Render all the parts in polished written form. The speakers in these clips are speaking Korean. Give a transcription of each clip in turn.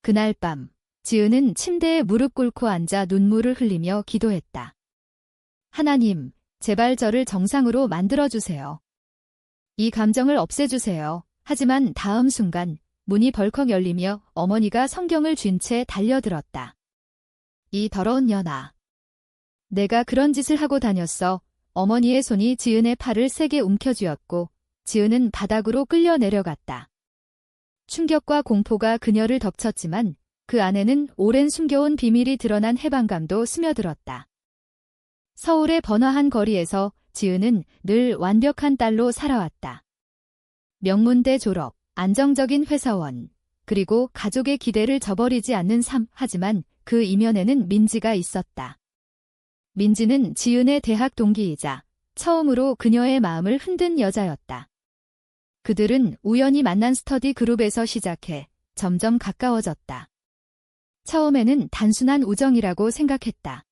그날 밤, 지은은 침대에 무릎 꿇고 앉아 눈물을 흘리며 기도했다. 하나님, 제발 저를 정상으로 만들어주세요. 이 감정을 없애주세요. 하지만 다음 순간 문이 벌컥 열리며 어머니가 성경을 쥔 채 달려들었다. 이 더러운 년아. 내가 그런 짓을 하고 다녔어. 어머니의 손이 지은의 팔을 세게 움켜쥐었고 지은은 바닥으로 끌려 내려갔다. 충격과 공포가 그녀를 덮쳤지만 그 안에는 오랜 숨겨온 비밀이 드러난 해방감도 스며들었다. 서울의 번화한 거리에서 지은은 늘 완벽한 딸로 살아왔다. 명문대 졸업, 안정적인 회사원, 그리고 가족의 기대를 저버리지 않는 삶. 하지만 그 이면에는 민지가 있었다. 민지는 지은의 대학 동기이자 처음으로 그녀의 마음을 흔든 여자였다. 그들은 우연히 만난 스터디 그룹에서 시작해 점점 가까워졌다. 처음에는 단순한 우정이라고 생각했다.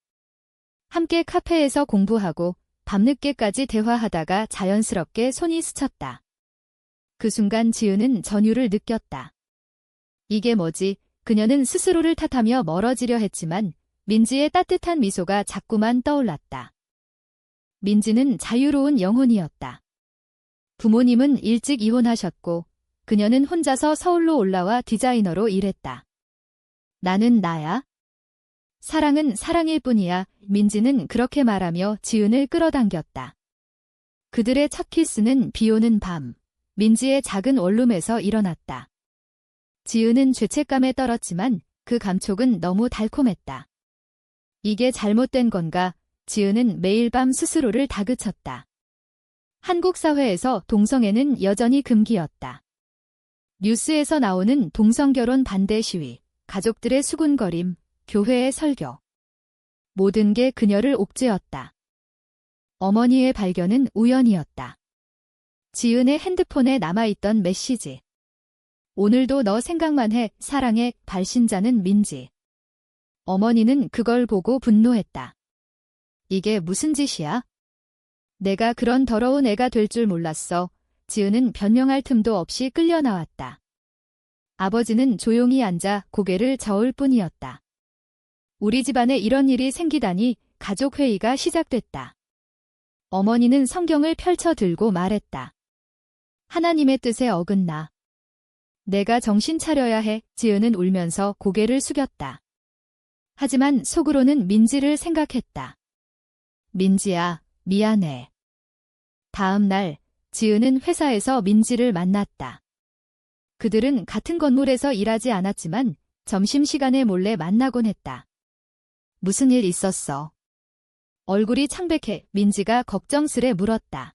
함께 카페에서 공부하고 밤늦게까지 대화하다가 자연스럽게 손이 스쳤다. 그 순간 지은은 전율을 느꼈다. 이게 뭐지? 그녀는 스스로를 탓하며 멀어지려 했지만 민지의 따뜻한 미소가 자꾸만 떠올랐다. 민지는 자유로운 영혼이었다. 부모님은 일찍 이혼하셨고 그녀는 혼자서 서울로 올라와 디자이너로 일했다. 나는 나야? 사랑은 사랑일 뿐이야. 민지는 그렇게 말하며 지은을 끌어당겼다. 그들의 첫 키스는 비오는 밤, 민지의 작은 원룸에서 일어났다. 지은은 죄책감에 떨었지만 그 감촉은 너무 달콤했다. 이게 잘못된 건가? 지은은 매일 밤 스스로를 다그쳤다. 한국 사회에서 동성애는 여전히 금기였다. 뉴스에서 나오는 동성결혼 반대 시위, 가족들의 수군거림, 교회의 설교. 모든 게 그녀를 옥죄었다. 어머니의 발견은 우연이었다. 지은의 핸드폰에 남아있던 메시지. 오늘도 너 생각만 해. 사랑해. 발신자는 민지. 어머니는 그걸 보고 분노했다. 이게 무슨 짓이야? 내가 그런 더러운 애가 될 줄 몰랐어. 지은은 변명할 틈도 없이 끌려 나왔다. 아버지는 조용히 앉아 고개를 저을 뿐이었다. 우리 집안에 이런 일이 생기다니. 가족회의가 시작됐다. 어머니는 성경을 펼쳐 들고 말했다. 하나님의 뜻에 어긋나. 내가 정신 차려야 해. 지은은 울면서 고개를 숙였다. 하지만 속으로는 민지를 생각했다. 민지야, 미안해. 다음 날, 지은은 회사에서 민지를 만났다. 그들은 같은 건물에서 일하지 않았지만 점심시간에 몰래 만나곤 했다. 무슨 일 있었어? 얼굴이 창백해 민지가 걱정스레 물었다.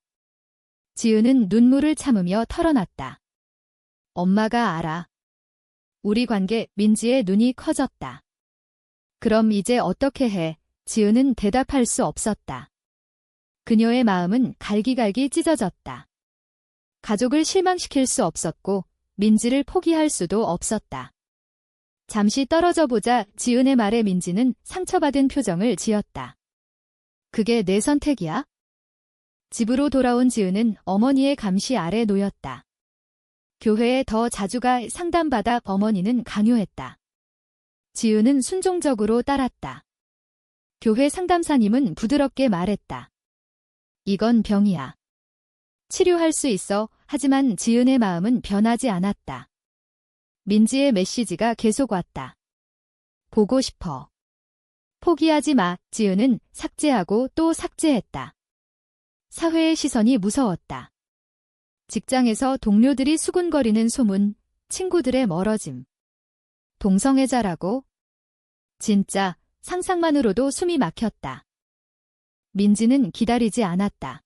지은은 눈물을 참으며 털어놨다. 엄마가 알아. 우리 관계. 민지의 눈이 커졌다. 그럼 이제 어떻게 해? 지은은 대답할 수 없었다. 그녀의 마음은 갈기갈기 찢어졌다. 가족을 실망시킬 수 없었고 민지를 포기할 수도 없었다. 잠시 떨어져 보자. 지은의 말에 민지는 상처받은 표정을 지었다. 그게 내 선택이야? 집으로 돌아온 지은은 어머니의 감시 아래 놓였다. 교회에 더 자주 가. 상담받아. 어머니는 강요했다. 지은은 순종적으로 따랐다. 교회 상담사님은 부드럽게 말했다. 이건 병이야. 치료할 수 있어. 하지만 지은의 마음은 변하지 않았다. 민지의 메시지가 계속 왔다. 보고 싶어. 포기하지 마. 지은은 삭제하고 또 삭제했다. 사회의 시선이 무서웠다. 직장에서 동료들이 수군거리는 소문, 친구들의 멀어짐. 동성애자라고? 진짜 상상만으로도 숨이 막혔다. 민지는 기다리지 않았다.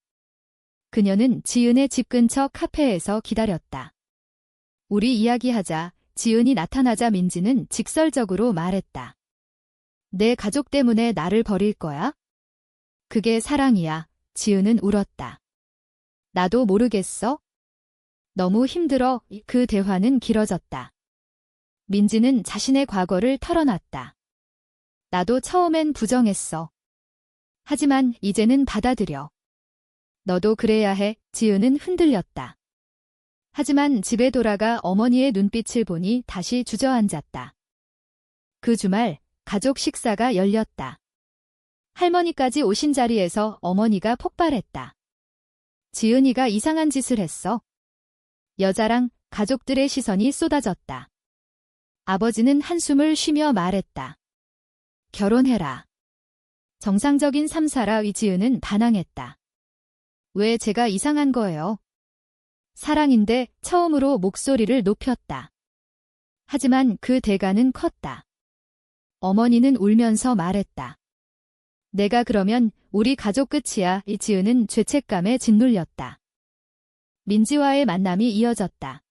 그녀는 지은의 집 근처 카페에서 기다렸다. 우리 이야기하자. 지은이 나타나자 민지는 직설적으로 말했다. 내 가족 때문에 나를 버릴 거야? 그게 사랑이야. 지은은 울었다. 나도 모르겠어? 너무 힘들어. 그 대화는 길어졌다. 민지는 자신의 과거를 털어놨다. 나도 처음엔 부정했어. 하지만 이제는 받아들여. 너도 그래야 해. 지은은 흔들렸다. 하지만 집에 돌아가 어머니의 눈빛을 보니 다시 주저앉았다. 그 주말 가족 식사가 열렸다. 할머니까지 오신 자리에서 어머니가 폭발했다. 지은이가 이상한 짓을 했어. 여자랑 가족들의 시선이 쏟아졌다. 아버지는 한숨을 쉬며 말했다. 결혼해라. 정상적인 삶 살아. 지은은 반항했다. 왜 제가 이상한 거예요? 사랑인데 처음으로 목소리를 높였다. 하지만 그 대가는 컸다. 어머니는 울면서 말했다. 내가 그러면 우리 가족 끝이야. 지은은 죄책감에 짓눌렸다. 민지와의 만남이 이어졌다.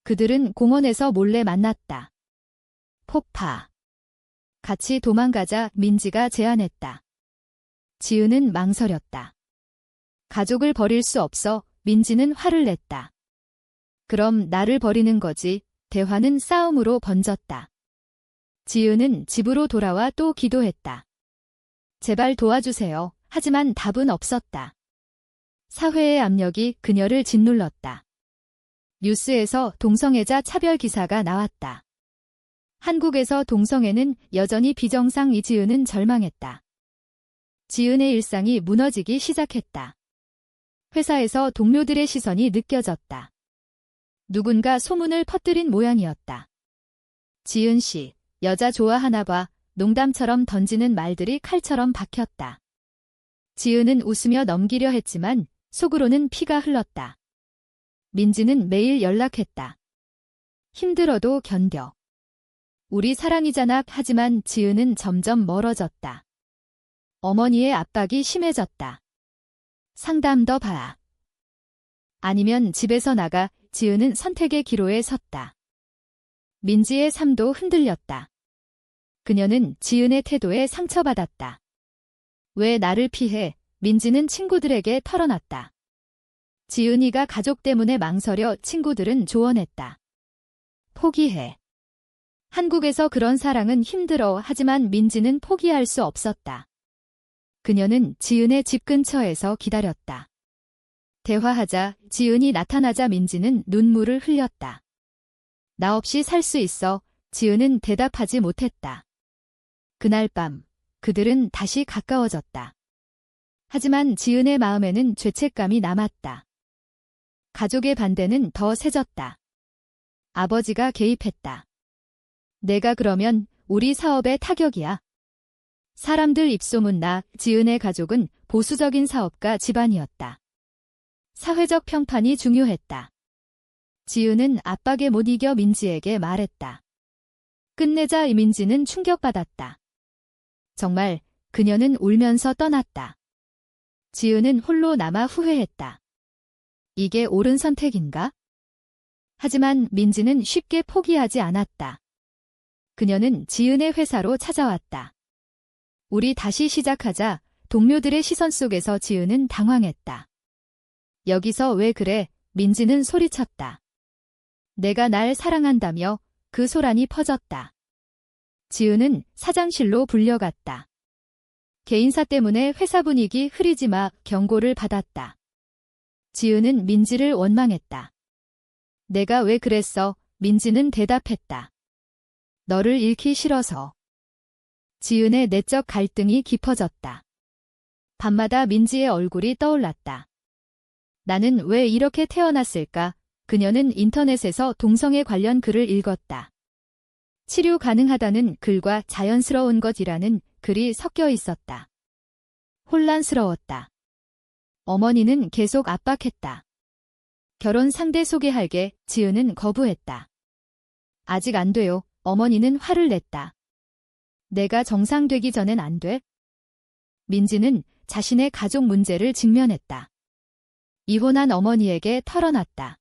그들은 공원에서 몰래 만났다. 폭파. 같이 도망가자. 민지가 제안했다. 지은은 망설였다. 가족을 버릴 수 없어. 민지는 화를 냈다. 그럼 나를 버리는 거지. 대화는 싸움으로 번졌다. 지은은 집으로 돌아와 또 기도했다. 제발 도와주세요. 하지만 답은 없었다. 사회의 압력이 그녀를 짓눌렀다. 뉴스에서 동성애자 차별 기사가 나왔다. 한국에서 동성애는 여전히 비정상. 지은은 절망했다. 지은의 일상이 무너지기 시작했다. 회사에서 동료들의 시선이 느껴졌다. 누군가 소문을 퍼뜨린 모양이었다. 지은 씨, 여자 좋아하나 봐. 농담처럼 던지는 말들이 칼처럼 박혔다. 지은은 웃으며 넘기려 했지만 속으로는 피가 흘렀다. 민지는 매일 연락했다. 힘들어도 견뎌. 우리 사랑이잖아. 하지만 지은은 점점 멀어졌다. 어머니의 압박이 심해졌다. 상담 더 봐. 아니면 집에서 나가. 지은은 선택의 기로에 섰다. 민지의 삶도 흔들렸다. 그녀는 지은의 태도에 상처받았다. 왜 나를 피해? 민지는 친구들에게 털어놨다. 지은이가 가족 때문에 망설여. 친구들은 조언했다. 포기해. 한국에서 그런 사랑은 힘들어. 하지만 민지는 포기할 수 없었다. 그녀는 지은의 집 근처에서 기다렸다. 대화하자. 지은이 나타나자 민지는 눈물을 흘렸다. 나 없이 살 수 있어. 지은은 대답하지 못했다. 그날 밤 그들은 다시 가까워졌다. 하지만 지은의 마음에는 죄책감이 남았다. 가족의 반대는 더 세졌다. 아버지가 개입했다. 내가 그러면 우리 사업에 타격이야. 사람들 입소문 나. 지은의 가족은 보수적인 사업가 집안이었다. 사회적 평판이 중요했다. 지은은 압박에 못 이겨 민지에게 말했다. 끝내자. 민지는 충격받았다. 정말 그녀는 울면서 떠났다. 지은은 홀로 남아 후회했다. 이게 옳은 선택인가? 하지만 민지는 쉽게 포기하지 않았다. 그녀는 지은의 회사로 찾아왔다. 우리 다시 시작하자. 동료들의 시선 속에서 지은은 당황했다. 여기서 왜 그래? 민지는 소리쳤다. 내가 날 사랑한다며. 그 소란이 퍼졌다. 지은은 사장실로 불려갔다. 개인사 때문에 회사 분위기 흐리지 마. 경고를 받았다. 지은은 민지를 원망했다. 내가 왜 그랬어? 민지는 대답했다. 너를 잃기 싫어서. 지은의 내적 갈등이 깊어졌다. 밤마다 민지의 얼굴이 떠올랐다. 나는 왜 이렇게 태어났을까? 그녀는 인터넷에서 동성애 관련 글을 읽었다. 치료 가능하다는 글과 자연스러운 것이라는 글이 섞여 있었다. 혼란스러웠다. 어머니는 계속 압박했다. 결혼 상대 소개할게. 지은은 거부했다. 아직 안 돼요. 어머니는 화를 냈다. 내가 정상되기 전엔 안 돼? 민지는 자신의 가족 문제를 직면했다. 이혼한 어머니에게 털어놨다.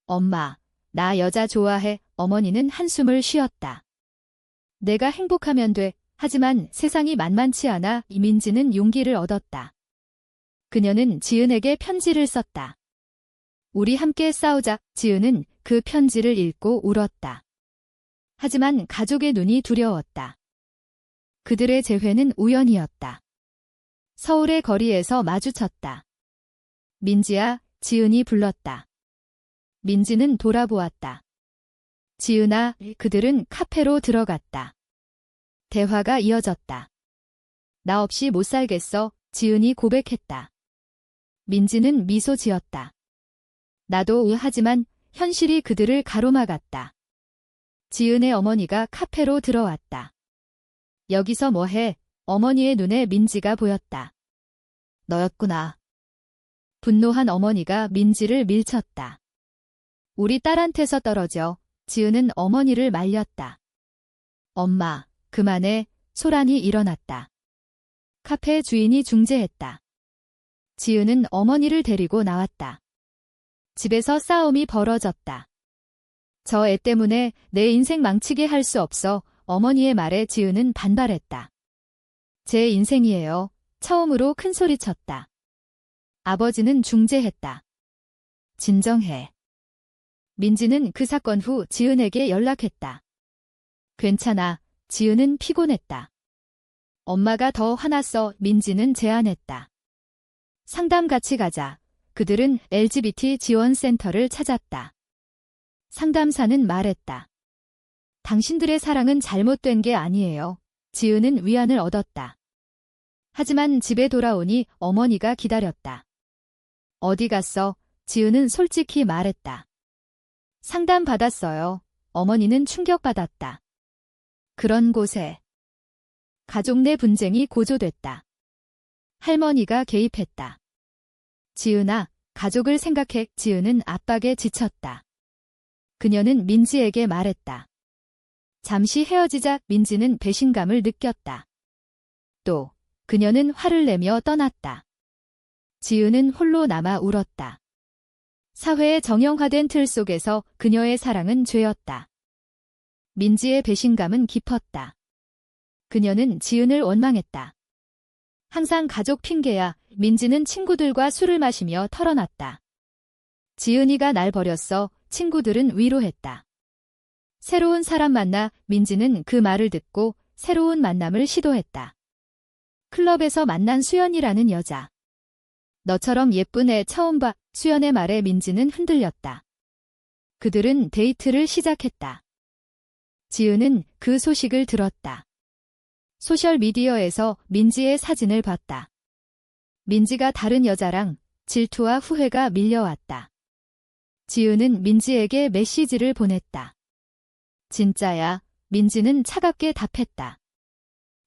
엄마, 나 여자 좋아해. 어머니는 한숨을 쉬었다. 내가 행복하면 돼. 하지만 세상이 만만치 않아. 민지는 용기를 얻었다. 그녀는 지은에게 편지를 썼다. 우리 함께 싸우자. 지은은 그 편지를 읽고 울었다. 하지만 가족의 눈이 두려웠다. 그들의 재회는 우연이었다. 서울의 거리에서 마주쳤다. 민지야. 지은이 불렀다. 민지는 돌아보았다. 지은아, 그들은 카페로 들어갔다. 대화가 이어졌다. 나 없이 못 살겠어, 지은이 고백했다. 민지는 미소 지었다. 나도 하지만 현실이 그들을 가로막았다. 지은의 어머니가 카페로 들어왔다. 여기서 뭐해? 어머니의 눈에 민지가 보였다. 너였구나. 분노한 어머니가 민지를 밀쳤다. 우리 딸한테서 떨어져. 지은은 어머니를 말렸다. 엄마, 그만해. 소란이 일어났다. 카페 주인이 중재했다. 지은은 어머니를 데리고 나왔다. 집에서 싸움이 벌어졌다. 저 애 때문에 내 인생 망치게 할 수 없어. 어머니의 말에 지은은 반발했다. 제 인생이에요. 처음으로 큰 소리 쳤다. 아버지는 중재했다. 진정해. 민지는 그 사건 후 지은에게 연락했다. 괜찮아. 지은은 피곤했다. 엄마가 더 화났어. 민지는 제안했다. 상담 같이 가자. 그들은 LGBT 지원센터를 찾았다. 상담사는 말했다. 당신들의 사랑은 잘못된 게 아니에요. 지은은 위안을 얻었다. 하지만 집에 돌아오니 어머니가 기다렸다. 어디 갔어? 지은은 솔직히 말했다. 상담 받았어요. 어머니는 충격받았다. 그런 곳에 가족 내 분쟁이 고조됐다. 할머니가 개입했다. 지은아, 가족을 생각해. 지은은 압박에 지쳤다. 그녀는 민지에게 말했다. 잠시 헤어지자. 민지는 배신감을 느꼈다. 또 그녀는 화를 내며 떠났다. 지은은 홀로 남아 울었다. 사회의 정형화된 틀 속에서 그녀의 사랑은 죄였다. 민지의 배신감은 깊었다. 그녀는 지은을 원망했다. 항상 가족 핑계야. 민지는 친구들과 술을 마시며 털어놨다. 지은이가 날 버렸어. 친구들은 위로했다. 새로운 사람 만나. 민지는 그 말을 듣고 새로운 만남을 시도했다. 클럽에서 만난 수연이라는 여자. 너처럼 예쁜 애 처음 봐. 수연의 말에 민지는 흔들렸다. 그들은 데이트를 시작했다. 지은은 그 소식을 들었다. 소셜미디어에서 민지의 사진을 봤다. 민지가 다른 여자랑 질투와 후회가 밀려왔다. 지은은 민지에게 메시지를 보냈다. 진짜야. 민지는 차갑게 답했다.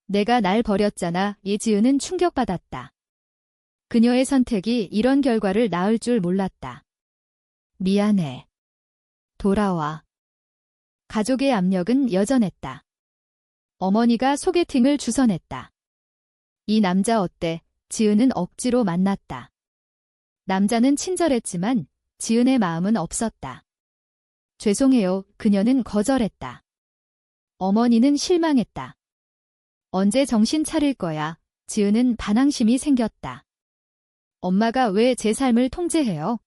내가 날 버렸잖아. 지은은 충격받았다. 그녀의 선택이 이런 결과를 낳을 줄 몰랐다. 미안해. 돌아와. 가족의 압력은 여전했다. 어머니가 소개팅을 주선했다. 이 남자 어때? 지은은 억지로 만났다. 남자는 친절했지만 지은의 마음은 없었다. 죄송해요. 그녀는 거절했다. 어머니는 실망했다. 언제 정신 차릴 거야? 지은은 반항심이 생겼다. 엄마가 왜 제 삶을 통제해요?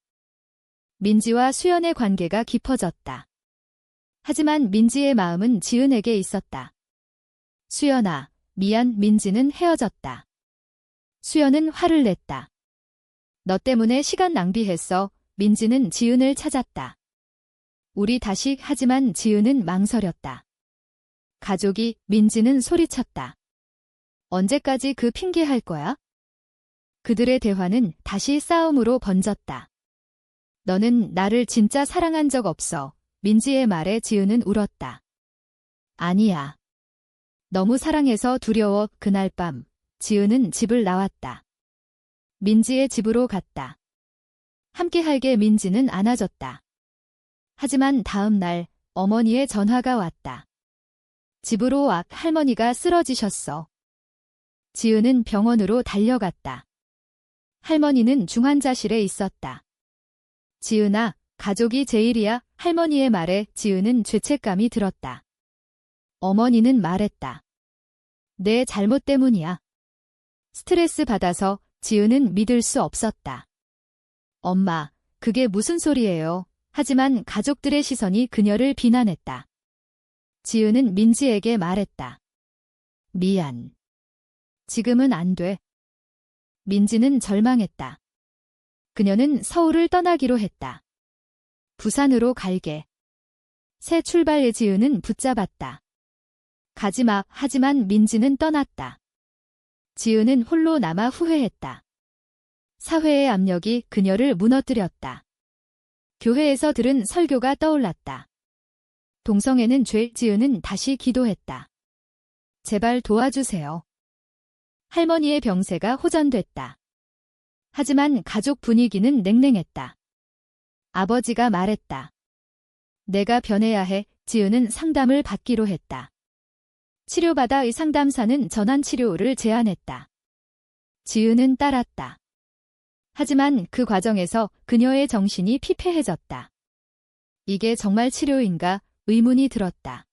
민지와 수연의 관계가 깊어졌다. 하지만 민지의 마음은 지은에게 있었다. 수연아, 미안. 민지는 헤어졌다. 수연은 화를 냈다. 너 때문에 시간 낭비했어. 민지는 지은을 찾았다. 우리 다시. 하지만 지은은 망설였다. 가족이. 민지는 소리쳤다. 언제까지 그 핑계할 거야? 그들의 대화는 다시 싸움으로 번졌다. 너는 나를 진짜 사랑한 적 없어. 민지의 말에 지은은 울었다. 아니야. 너무 사랑해서 두려워. 그날 밤 지은은 집을 나왔다. 민지의 집으로 갔다. 함께할게. 민지는 안아줬다. 하지만 다음 날 어머니의 전화가 왔다. 집으로 와. 할머니가 쓰러지셨어. 지은은 병원으로 달려갔다. 할머니는 중환자실에 있었다. 지은아, 가족이 제일이야. 할머니의 말에 지은은 죄책감이 들었다. 어머니는 말했다. 내 잘못 때문이야. 스트레스 받아서. 지은은 믿을 수 없었다. 엄마, 그게 무슨 소리예요? 하지만 가족들의 시선이 그녀를 비난했다. 지은은 민지에게 말했다. 미안. 지금은 안 돼. 민지는 절망했다. 그녀는 서울을 떠나기로 했다. 부산으로 갈게. 새 출발의 지은은 붙잡았다. 가지마. 하지만 민지는 떠났다. 지은은 홀로 남아 후회했다. 사회의 압력이 그녀를 무너뜨렸다. 교회에서 들은 설교가 떠올랐다. 동성애는 죄. 지은은 다시 기도했다. 제발 도와주세요. 할머니의 병세가 호전됐다. 하지만 가족 분위기는 냉랭했다. 아버지가 말했다. 내가 변해야 해. 지은은 상담을 받기로 했다. 치료받아 의 상담사는 전환치료를 제안했다. 지은은 따랐다. 하지만 그 과정에서 그녀의 정신이 피폐해졌다. 이게 정말 치료인가? 의문이 들었다.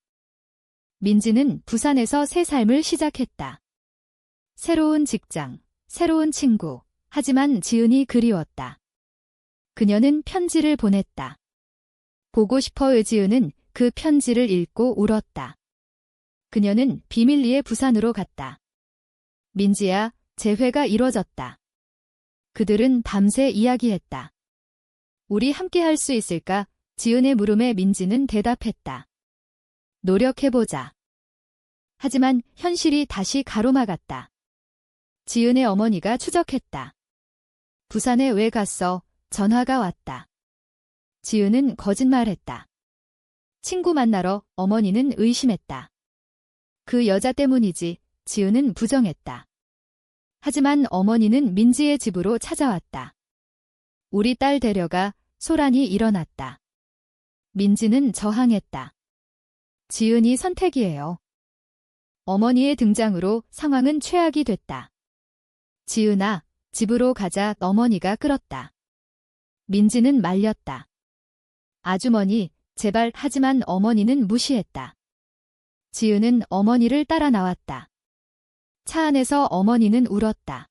민지는 부산에서 새 삶을 시작했다. 새로운 직장, 새로운 친구, 하지만 지은이 그리웠다. 그녀는 편지를 보냈다. 보고 싶어의 지은은 그 편지를 읽고 울었다. 그녀는 비밀리에 부산으로 갔다. 민지야, 재회가 이뤄졌다. 그들은 밤새 이야기했다. 우리 함께 할 수 있을까? 지은의 물음에 민지는 대답했다. 노력해보자. 하지만 현실이 다시 가로막았다. 지은의 어머니가 추적했다. 부산에 왜 갔어? 전화가 왔다. 지은은 거짓말했다. 친구 만나러. 어머니는 의심했다. 그 여자 때문이지. 지은은 부정했다. 하지만 어머니는 민지의 집으로 찾아왔다. 우리 딸 데려가. 소란이 일어났다. 민지는 저항했다. 지은이 선택이에요. 어머니의 등장으로 상황은 최악이 됐다. 지은아, 집으로 가자. 어머니가 끌었다. 민지는 말렸다. 아주머니, 제발. 하지만 어머니는 무시했다. 지은은 어머니를 따라 나왔다. 차 안에서 어머니는 울었다.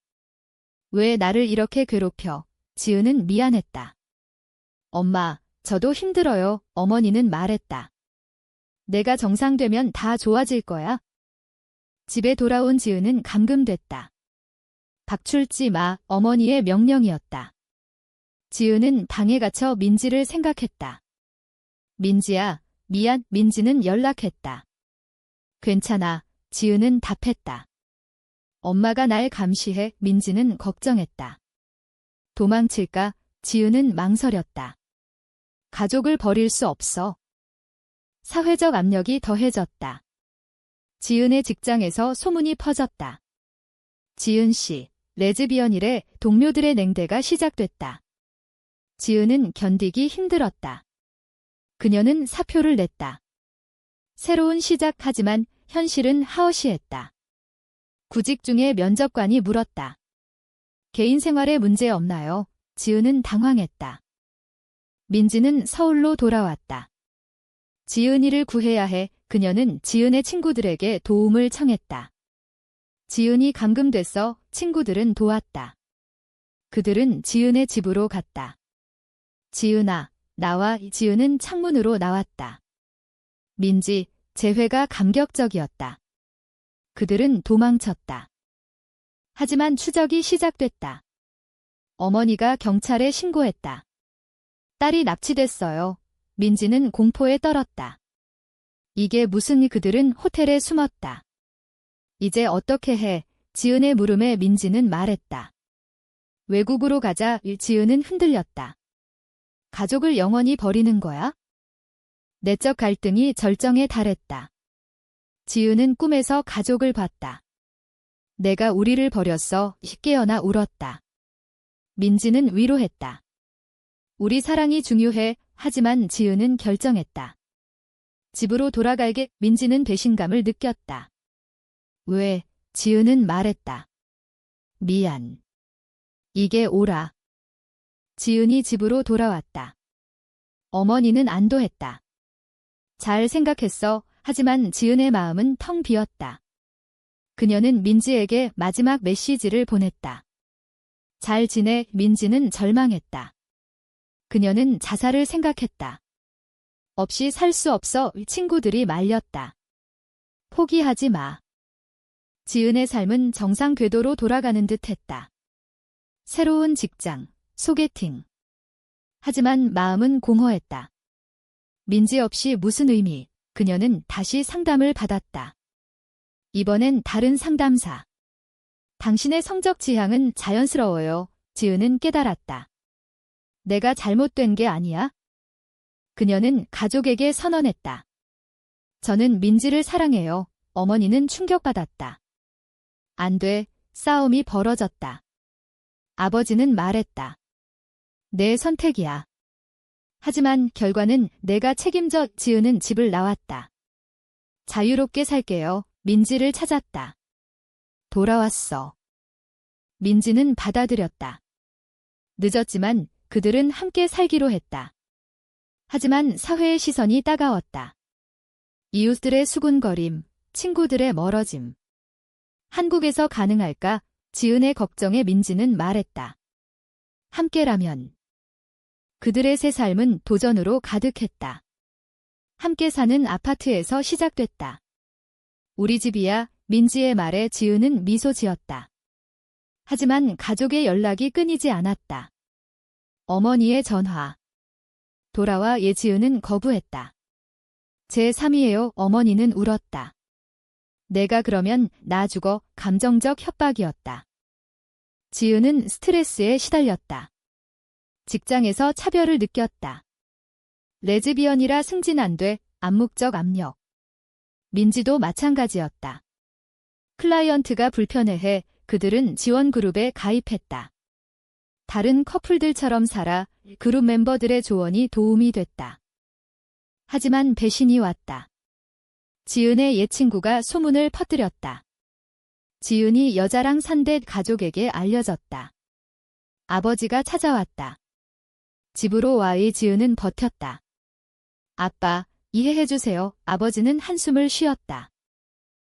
왜 나를 이렇게 괴롭혀? 지은은 미안했다. 엄마, 저도 힘들어요. 어머니는 말했다. 내가 정상되면 다 좋아질 거야. 집에 돌아온 지은은 감금됐다. 박출지 마. 어머니의 명령이었다. 지은은 방에 갇혀 민지를 생각했다. 민지야, 미안. 민지는 연락했다. 괜찮아. 지은은 답했다. 엄마가 날 감시해. 민지는 걱정했다. 도망칠까? 지은은 망설였다. 가족을 버릴 수 없어. 사회적 압력이 더해졌다. 지은의 직장에서 소문이 퍼졌다. 지은 씨, 레즈비언이래. 동료들의 냉대가 시작됐다. 지은은 견디기 힘들었다. 그녀는 사표를 냈다. 새로운 시작. 하지만 현실은 하어시했다. 구직 중에 면접관이 물었다. 개인 생활에 문제 없나요? 지은은 당황했다. 민지는 서울로 돌아왔다. 지은이를 구해야 해. 그녀는 지은의 친구들에게 도움을 청했다. 지은이 감금됐어. 친구들은 도왔다. 그들은 지은의 집으로 갔다. 지은아, 나와. 지은은 창문으로 나왔다. 민지, 재회가 감격적이었다. 그들은 도망쳤다. 하지만 추적이 시작됐다. 어머니가 경찰에 신고했다. 딸이 납치됐어요. 민지는 공포에 떨었다. 이게 무슨 일? 그들은 호텔에 숨었다. 이제 어떻게 해? 지은의 물음에 민지는 말했다. 외국으로 가자. 지은은 흔들렸다. 가족을 영원히 버리는 거야? 내적 갈등이 절정에 달했다. 지은은 꿈에서 가족을 봤다. 내가 우리를 버렸어. 깨어나 울었다. 민지는 위로했다. 우리 사랑이 중요해. 하지만 지은은 결정했다. 집으로 돌아갈게. 민지는 배신감을 느꼈다. 왜? 지은은 말했다. 미안. 이게 옳아. 지은이 집으로 돌아왔다. 어머니는 안도했다. 잘 생각했어. 하지만 지은의 마음은 텅 비었다. 그녀는 민지에게 마지막 메시지를 보냈다. 잘 지내. 민지는 절망했다. 그녀는 자살을 생각했다. 없이 살 수 없어. 친구들이 말렸다. 포기하지 마. 지은의 삶은 정상 궤도로 돌아가는 듯했다. 새로운 직장, 소개팅. 하지만 마음은 공허했다. 민지 없이 무슨 의미? 그녀는 다시 상담을 받았다. 이번엔 다른 상담사. 당신의 성적 지향은 자연스러워요. 지은은 깨달았다. 내가 잘못된 게 아니야? 그녀는 가족에게 선언했다. 저는 민지를 사랑해요. 어머니는 충격받았다. 안 돼. 싸움이 벌어졌다. 아버지는 말했다. 내 선택이야. 하지만 결과는 내가 책임져. 지은은 집을 나왔다. 자유롭게 살게요. 민지를 찾았다. 돌아왔어. 민지는 받아들였다. 늦었지만 그들은 함께 살기로 했다. 하지만 사회의 시선이 따가웠다. 이웃들의 수군거림, 친구들의 멀어짐. 한국에서 가능할까? 지은의 걱정에 민지는 말했다. 함께라면. 그들의 새 삶은 도전으로 가득했다. 함께 사는 아파트에서 시작됐다. 우리 집이야. 민지의 말에 지은은 미소 지었다. 하지만 가족의 연락이 끊이지 않았다. 어머니의 전화. 돌아와. 지은은 거부했다. 제3이에요. 어머니는 울었다. 내가 그러면 나 죽어. 감정적 협박이었다. 지은은 스트레스에 시달렸다. 직장에서 차별을 느꼈다. 레즈비언이라 승진 안 돼. 암묵적 압력. 민지도 마찬가지였다. 클라이언트가 불편해해 그들은 지원그룹에 가입했다. 다른 커플들처럼 살아. 그룹 멤버들의 조언이 도움이 됐다. 하지만 배신이 왔다. 지은의 옛 친구가 소문을 퍼뜨렸다. 지은이 여자랑 산대. 가족에게 알려졌다. 아버지가 찾아왔다. 집으로 와. 지은은 버텼다. 아빠, 이해해주세요. 아버지는 한숨을 쉬었다.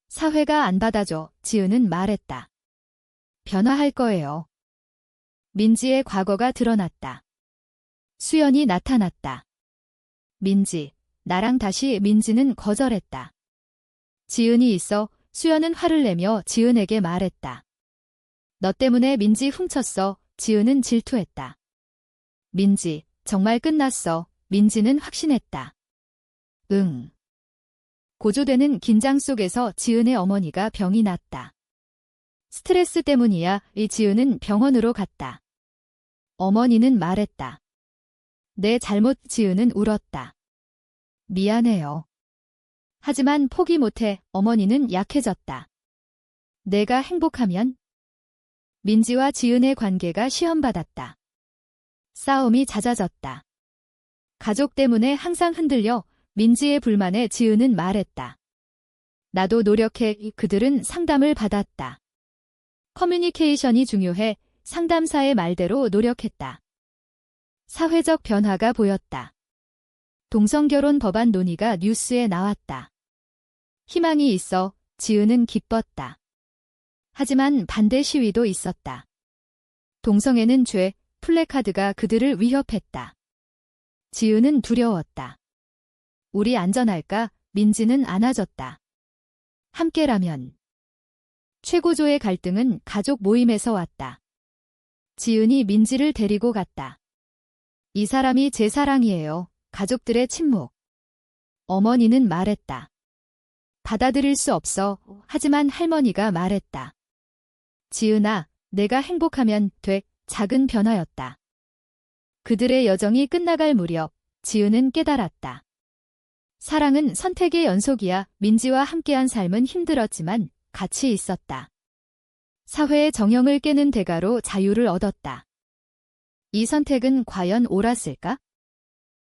사회가 안 받아줘. 지은은 말했다. 변화할 거예요. 민지의 과거가 드러났다. 수연이 나타났다. 민지, 나랑 다시. 민지는 거절했다. 지은이 있어. 수연은 화를 내며 지은에게 말했다. 너 때문에 민지 훔쳤어. 지은은 질투했다. 민지, 정말 끝났어. 민지는 확신했다. 응. 고조되는 긴장 속에서 지은의 어머니가 병이 났다. 스트레스 때문이야. 지은은 병원으로 갔다. 어머니는 말했다. 내 잘못. 지은은 울었다. 미안해요. 하지만 포기 못해. 어머니는 약해졌다. 내가 행복하면? 민지와 지은의 관계가 시험받았다. 싸움이 잦아졌다. 가족 때문에 항상 흔들려. 민지의 불만에 지은은 말했다. 나도 노력해. 그들은 상담을 받았다. 커뮤니케이션이 중요해. 상담사의 말대로 노력했다. 사회적 변화가 보였다. 동성결혼 법안 논의가 뉴스에 나왔다. 희망이 있어. 지은은 기뻤다. 하지만 반대 시위도 있었다. 동성애는 죄. 플래카드가 그들을 위협했다. 지은은 두려웠다. 우리 안전할까? 민지는 안아줬다. 함께라면. 최고조의 갈등은 가족 모임에서 왔다. 지은이 민지를 데리고 갔다. 이 사람이 제 사랑이에요. 가족들의 침묵. 어머니는 말했다. 받아들일 수 없어. 하지만 할머니가 말했다. 지은아, 내가 행복하면 돼. 작은 변화였다. 그들의 여정이 끝나갈 무렵 지은은 깨달았다. 사랑은 선택의 연속이야. 민지와 함께한 삶은 힘들었지만 가치 있었다. 사회의 정형을 깨는 대가로 자유를 얻었다. 이 선택은 과연 옳았을까?